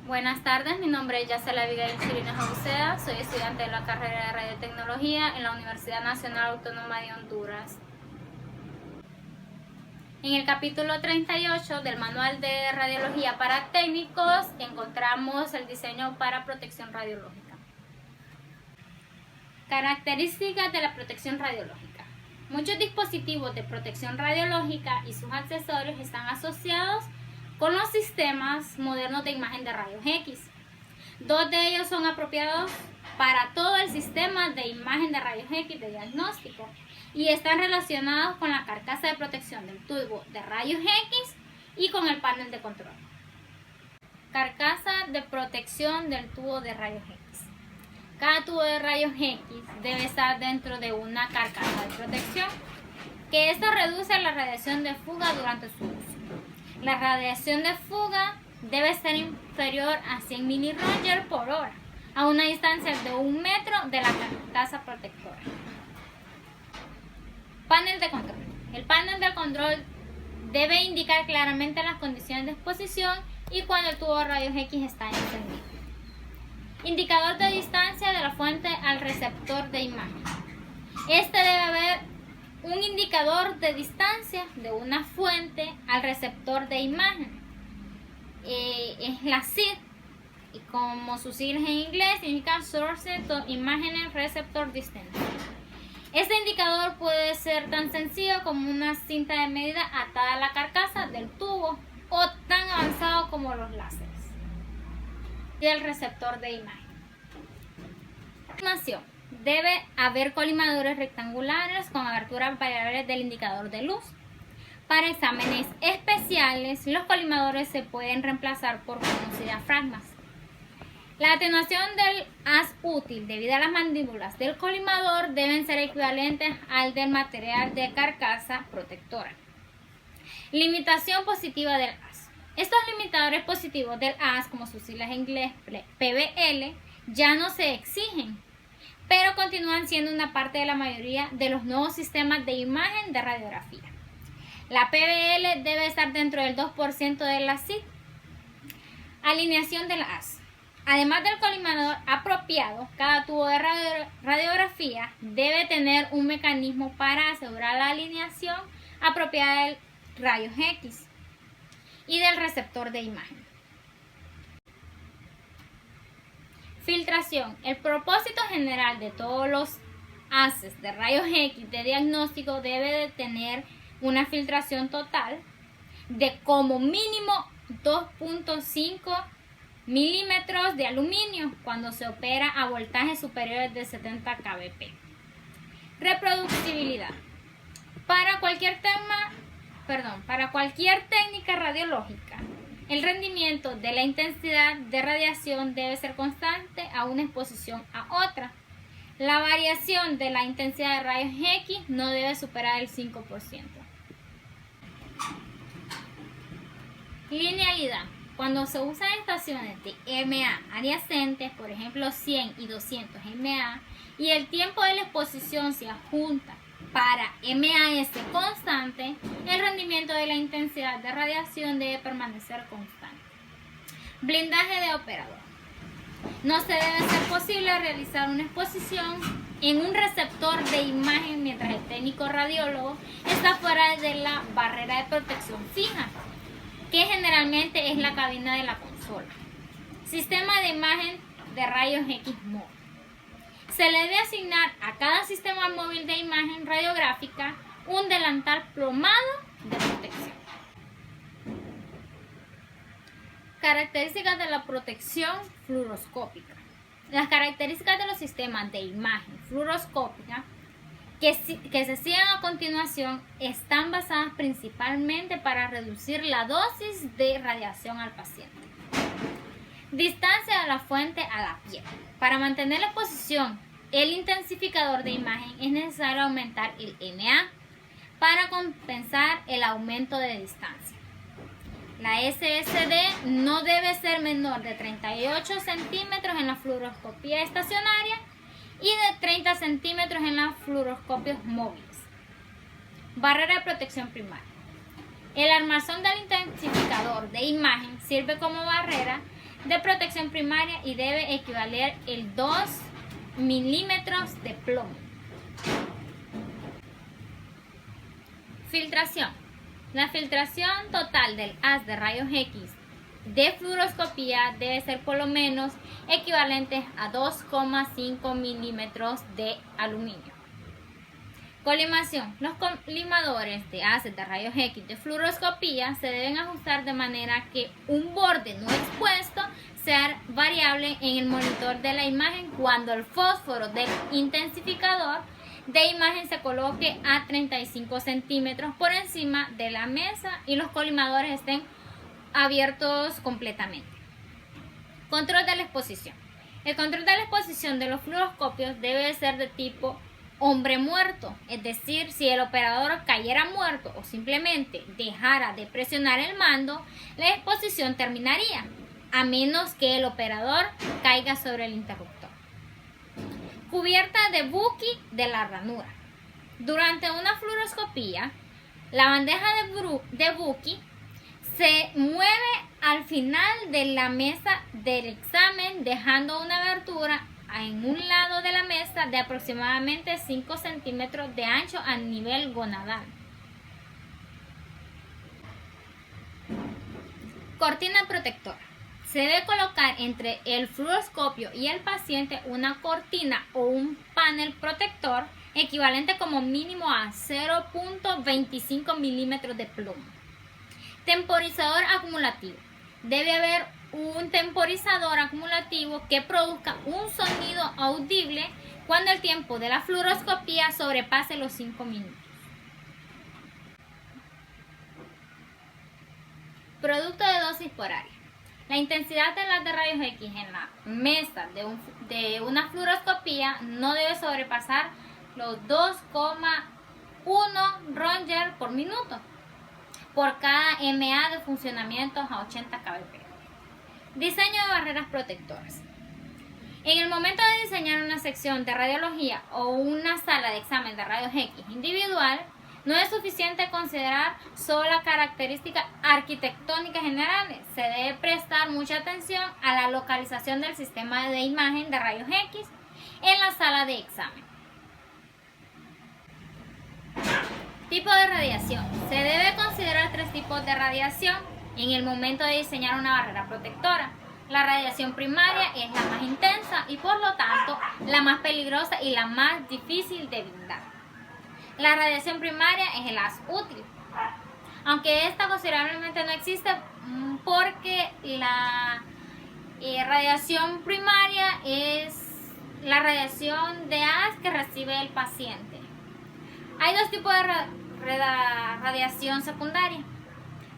Buenas tardes, mi nombre es Yacela Abigail Chirino Jaucea, soy estudiante de la carrera de Radiotecnología en la Universidad Nacional Autónoma de Honduras. En el capítulo 38 del Manual de Radiología para Técnicos encontramos el diseño para protección radiológica. Características de la protección radiológica. Muchos dispositivos de protección radiológica y sus accesorios están asociados con los sistemas modernos de imagen de rayos X. Dos de ellos son apropiados para todo el sistema de imagen de rayos X de diagnóstico y están relacionados con la carcasa de protección del tubo de rayos X y con el panel de control. Carcasa de protección del tubo de rayos X. Cada tubo de rayos X debe estar dentro de una carcasa de protección, que esto reduce la radiación de fuga durante su uso. La radiación de fuga debe ser inferior a 100 mRg por hora, a una distancia de 1 metro de la carcasa protectora. Panel de control. El panel de control debe indicar claramente las condiciones de exposición y cuando el tubo de rayos X está encendido. Indicador de distancia de la fuente al receptor de imagen. Este debe haber un indicador de distancia de una fuente al receptor de imagen. Es la SID, y como sus siglas en inglés significa Source to Imaging Receptor Distance. Este indicador puede ser tan sencillo como una cinta de medida atada a la carcasa del tubo o tan avanzado como los láseres y el receptor de imagen. Debe haber colimadores rectangulares con aberturas variables del indicador de luz. Para exámenes especiales, los colimadores se pueden reemplazar por conos y diafragmas. La atenuación del haz útil debido a las mandíbulas del colimador deben ser equivalentes al del material de carcasa protectora. Limitación positiva del haz. Estos limitadores positivos del haz, como sus siglas en inglés PBL, ya no se exigen, pero continúan siendo una parte de la mayoría de los nuevos sistemas de imagen de radiografía. La PBL debe estar dentro del 2% de la SID. Alineación del haz. Además del colimador apropiado, cada tubo de radiografía debe tener un mecanismo para asegurar la alineación apropiada del rayos X y del receptor de imagen. Filtración. El propósito general de todos los haces de rayos X de diagnóstico debe de tener una filtración total de como mínimo 2.5 milímetros de aluminio cuando se opera a voltajes superiores de 70 kVp. Reproducibilidad. Para cualquier técnica radiológica, el rendimiento de la intensidad de radiación debe ser constante a una exposición a otra. La variación de la intensidad de rayos X no debe superar el 5%. Linealidad. Cuando se usan estaciones de MA adyacentes, por ejemplo 100 y 200 MA, y el tiempo de la exposición se adjunta para MAS constante, el rendimiento de la intensidad de radiación debe permanecer constante. Blindaje de operador. No se debe ser posible realizar una exposición en un receptor de imagen mientras el técnico radiólogo está fuera de la barrera de protección fija, que generalmente es la cabina de la consola. Sistema de imagen de rayos X móvil. Se le debe asignar a cada sistema móvil de imagen radiográfica un delantal plomado de protección. Características de la protección fluoroscópica. Las características de los sistemas de imagen fluoroscópica que se siguen a continuación están basadas principalmente para reducir la dosis de radiación al paciente. Distancia de la fuente a la piel. Para mantener la exposición, el intensificador de imagen es necesario aumentar el NA para compensar el aumento de distancia. La SSD no debe ser menor de 38 centímetros en la fluoroscopía estacionaria y de 30 centímetros en los fluoroscopios móviles. Barrera de protección primaria. El armazón del intensificador de imagen sirve como barrera de protección primaria y debe equivaler el 2 milímetros de plomo. Filtración. La filtración total del haz de rayos X de fluoroscopía debe ser por lo menos equivalente a 2,5 milímetros de aluminio. Colimación. Los colimadores de haces de rayos X de fluoroscopía se deben ajustar de manera que un borde no expuesto sea variable en el monitor de la imagen cuando el fósforo del intensificador de imagen se coloque a 35 centímetros por encima de la mesa y los colimadores estén abiertos completamente. Control de la exposición. El control de la exposición de los fluoroscopios debe ser de tipo hombre muerto, es decir, si el operador cayera muerto o simplemente dejara de presionar el mando, la exposición terminaría, a menos que el operador caiga sobre el interruptor. Cubierta de Bucky de la ranura. Durante una fluoroscopía, la bandeja de Bucky se mueve al final de la mesa del examen, dejando una abertura en un lado de la mesa de aproximadamente 5 centímetros de ancho a nivel gonadal. Cortina protectora. Se debe colocar entre el fluoroscopio y el paciente una cortina o un panel protector equivalente como mínimo a 0.25 milímetros de plomo. Temporizador acumulativo. Debe haber un temporizador acumulativo que produzca un sonido audible cuando el tiempo de la fluoroscopía sobrepase los 5 minutos. Producto de dosis por área. La intensidad de las de rayos X en la mesa de una fluoroscopía no debe sobrepasar los 2,1 Röntgen por minuto por cada mA de funcionamiento a 80 kbp. Diseño de barreras protectoras. En el momento de diseñar una sección de radiología o una sala de examen de rayos X individual, no es suficiente considerar solo las características arquitectónicas generales. Se debe prestar mucha atención a la localización del sistema de imagen de rayos X en la sala de examen. Tipo de radiación. Se debe considerar 3 tipos de radiación en el momento de diseñar una barrera protectora. La radiación primaria es la más intensa y por lo tanto la más peligrosa y la más difícil de blindar. La radiación primaria es el haz útil, aunque esta considerablemente no existe porque la radiación primaria es la radiación de haz que recibe el paciente. Hay 2 tipos de radiación secundaria: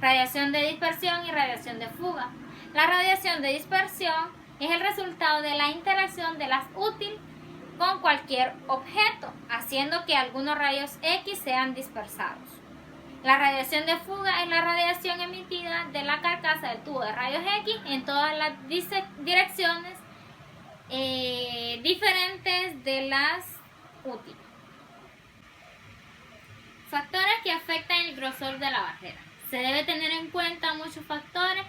radiación de dispersión y radiación de fuga. La radiación de dispersión es el resultado de la interacción del haz útil con cualquier objeto, haciendo que algunos rayos X sean dispersados. La radiación de fuga es la radiación emitida de la carcasa del tubo de rayos X en todas las direcciones diferentes de las útiles. Factores que afectan el grosor de la barrera. Se debe tener en cuenta muchos factores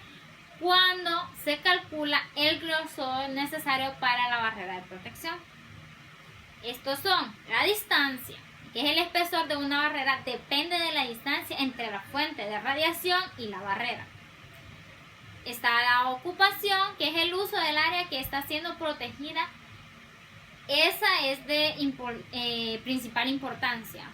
cuando se calcula el grosor necesario para la barrera de protección. Estos son la distancia, que es el espesor de una barrera, depende de la distancia entre la fuente de radiación y la barrera. Está la ocupación, que es el uso del área que está siendo protegida. Esa es de principal importancia.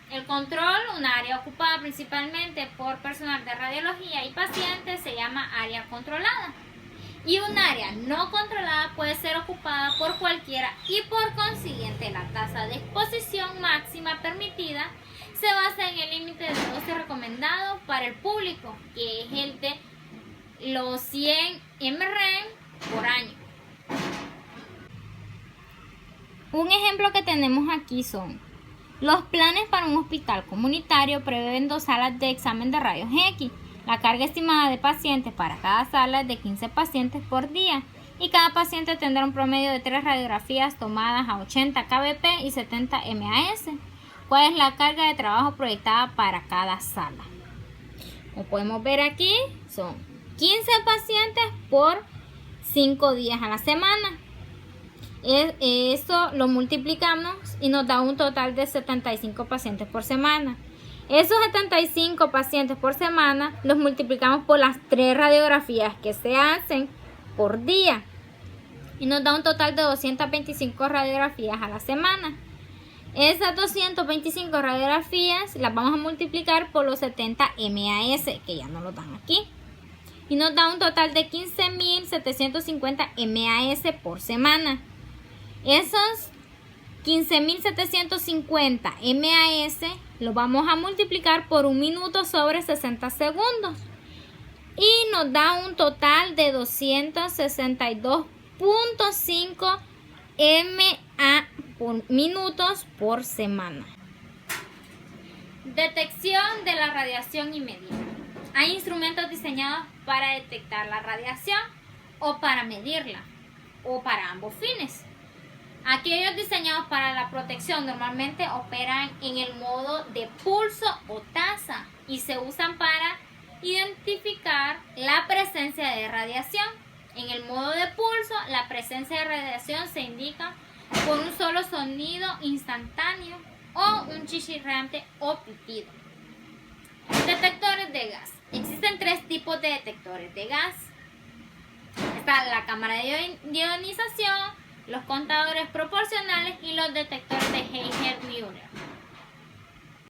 El control, un área ocupada principalmente por personal de radiología y pacientes, se llama área controlada. Y un área no controlada puede ser ocupada por cualquiera y por consiguiente la tasa de exposición máxima permitida se basa en el límite de dosis recomendado para el público, que es el de los 100 mREN por año. Un ejemplo que tenemos aquí son: los planes para un hospital comunitario prevén 2 salas de examen de rayos X. La carga estimada de pacientes para cada sala es de 15 pacientes por día y cada paciente tendrá un promedio de 3 radiografías tomadas a 80 kbp y 70 mAs. ¿Cuál es la carga de trabajo proyectada para cada sala? Como podemos ver aquí, son 15 pacientes por 5 días a la semana. Eso lo multiplicamos y nos da un total de 75 pacientes por semana. Esos 75 pacientes por semana los multiplicamos por las 3 radiografías que se hacen por día y nos da un total de 225 radiografías a la semana. Esas 225 radiografías las vamos a multiplicar por los 70 MAS, que ya nos lo dan aquí, y nos da un total de 15.750 MAS por semana. Esos 15.750 MAS los vamos a multiplicar por 1 minuto sobre 60 segundos y nos da un total de 262.5 MA por minutos por semana. Detección de la radiación y medida. Hay instrumentos diseñados para detectar la radiación o para medirla o para ambos fines. Aquellos diseñados para la protección normalmente operan en el modo de pulso o tasa y se usan para identificar la presencia de radiación. En el modo de pulso, la presencia de radiación se indica por un solo sonido instantáneo o un chichirrante o pitido. Detectores de gas. Existen 3 tipos de detectores de gas. Está la cámara de ionización, los contadores proporcionales y los detectores de Geiger-Müller.